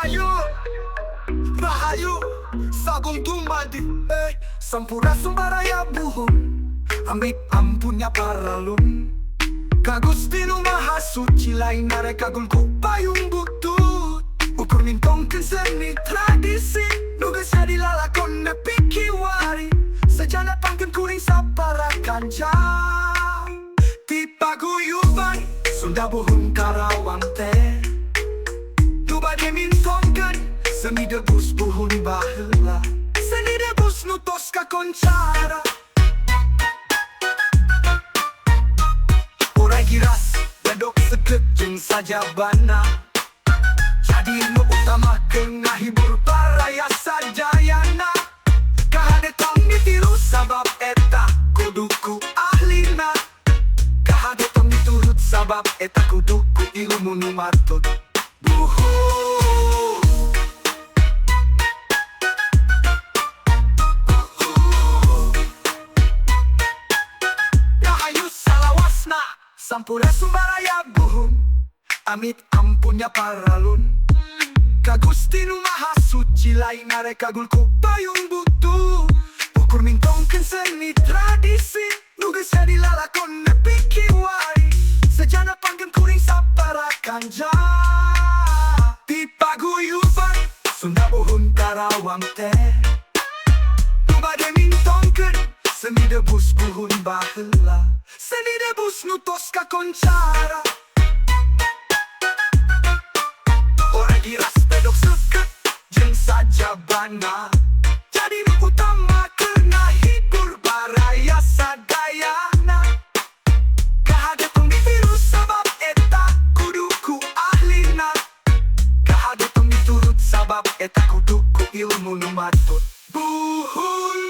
Rahayu, rahayu, sagung dumadi, sampura sumbaraya buhun, amit ampunya paralun. Kagustinu maha suci lain mereka gulku payung butut. Ukur mintong seni tradisi, nugasnya dilalakon nepiki wari. Sejana pangken kuring sapara kanja. Ti paguyuban, Sunda buhun Karawang teh. Tuba de mintongken, seni debus buhun bahela. Seni debus nutos ka koncara. Orai giras, bedok sekep jeng saja bana. Jadi nu utama kena hibur paraya sajayana. Kahade tong ditiru sabab eta kuduku ahlina. Kahade tong diturut sabab eta kuduku ilmu nu matut. Buhu Rahayu salawasna, sampura sumbaraya buhun, amit ampunya paralun. Kagustinu maha suci lain mereka gulku payung butuh. Ukur mintongken seni tradisi, nugasnya dilalakon nepiki wari. Sejana panggen kuring sapara kanja. Ti paguyuban, Sunda buhun Karawang teh. Tuba de mintongken, seni debus buhun bahela. Seni debus nutos ka koncara. Orang giras pedok seket, jeng saja bana. Jadi nu utama kena hibur baraya sadayana. Kahade tong ditiru sabab eta kuduku ahlina. Kahade tong diturut sabab eta kuduku ilmu nu matut. Buhun